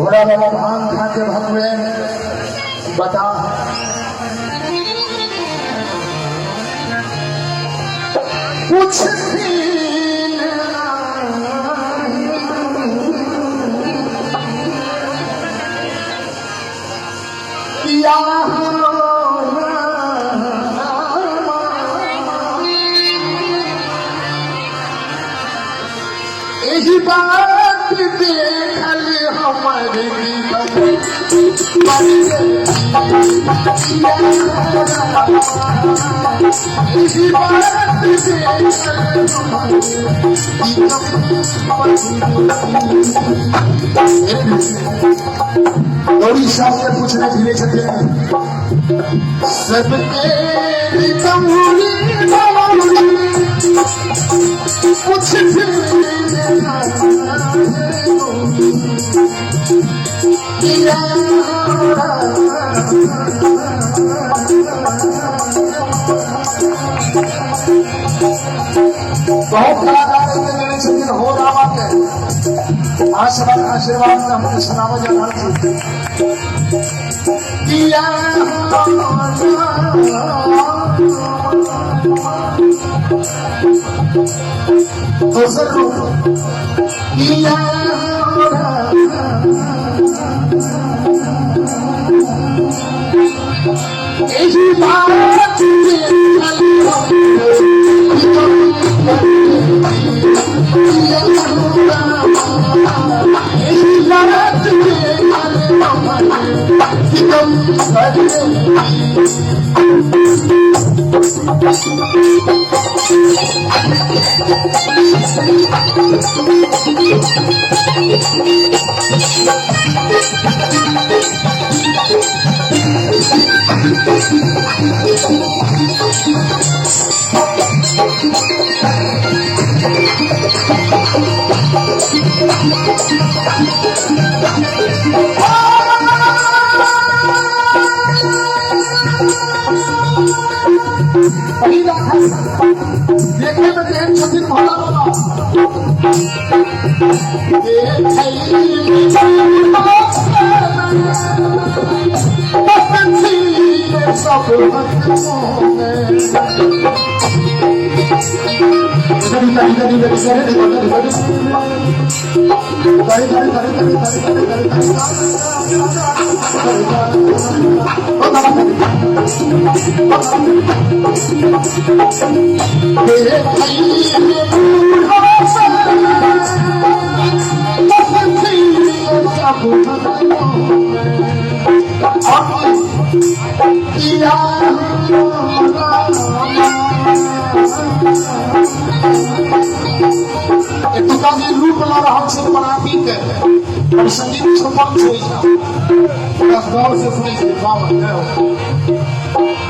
भोला बाबा भांग खा के भगवे बता कुछ भी किया यही बात देखल हमारे यही बात गौरी साहब से पूछने भिले छते सबके कुछ बहुत कलाकार हो रहा है आशीर्वाद से हमने सुनावा जाना दूसर रूप यही बात देखने में देख छथिन भोला बाबा रूप ला रहा से बराती के और संगीत छुपक छुई बस गौर से सुनी से बाबा गयो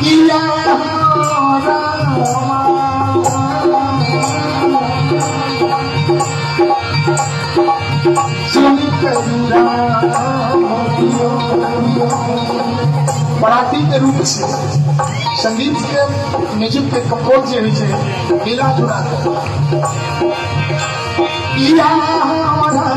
किया बराती के रूप से संगीत के म्यूजिक के कंपोज जे होई छै मिला जुला हम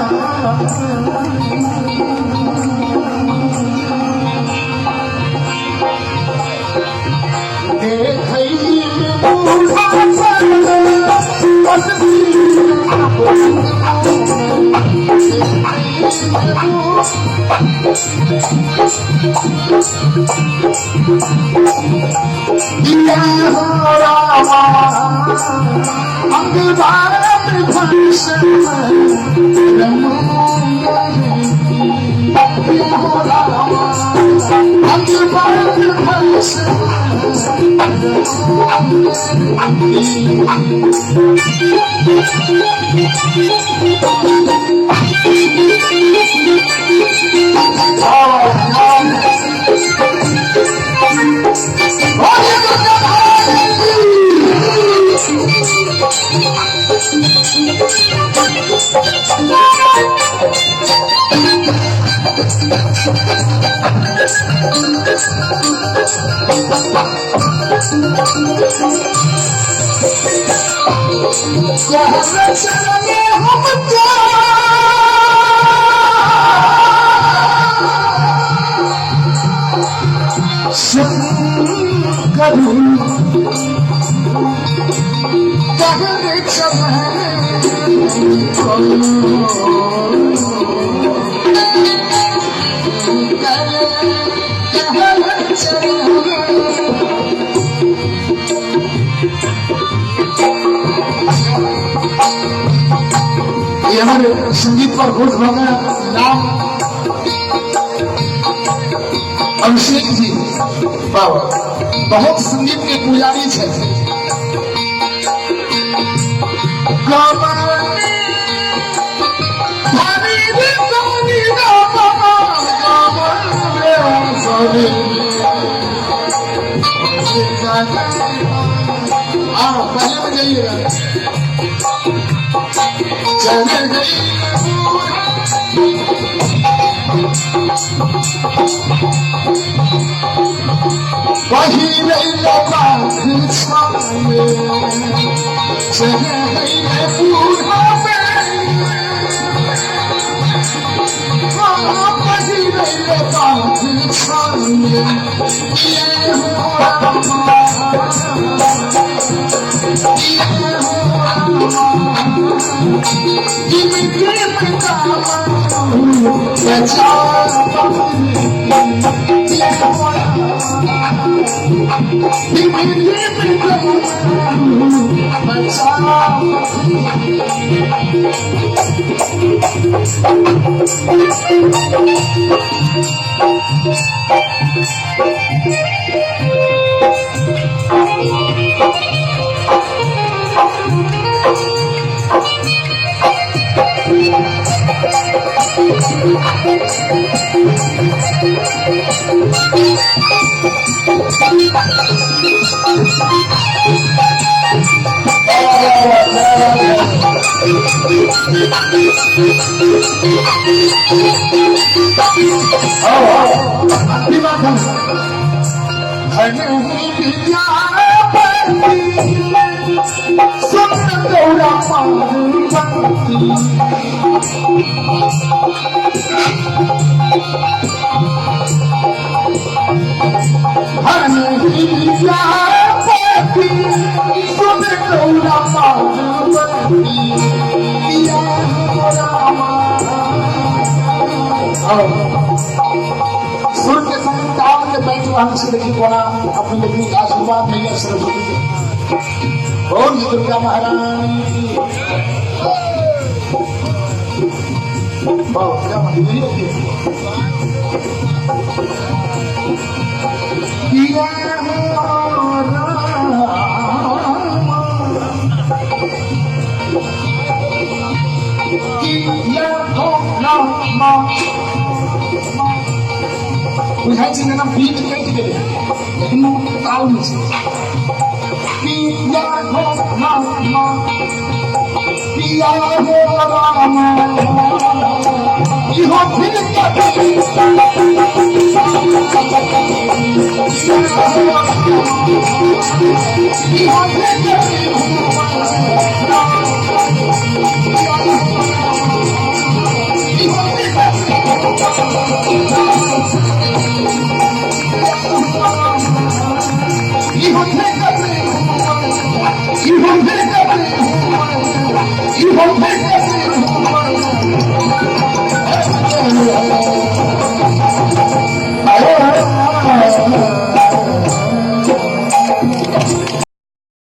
करूं कहने चले ये हमारे संगीत पर खुश हो गया नाम अभिषेक जी बाबा बहुत संगीत के पुजारी थे पहले में जाइएगा चले गई वही नहीं लगा छाए चले गई पूरा वही नहीं लगा छाए सुर के संग ताल के बैठ वहां से देखिए बड़ा अपने लक्ष्मी का आशीर्वाद मिले सरस्वती से और दुर्गा महारानी की बहुत क्या मंदिर होती है बुझाई छै ना बीट कटि गेलै लेकिन ताल में छै पिया हो रामा पिया हो रामा इहो फिर कटि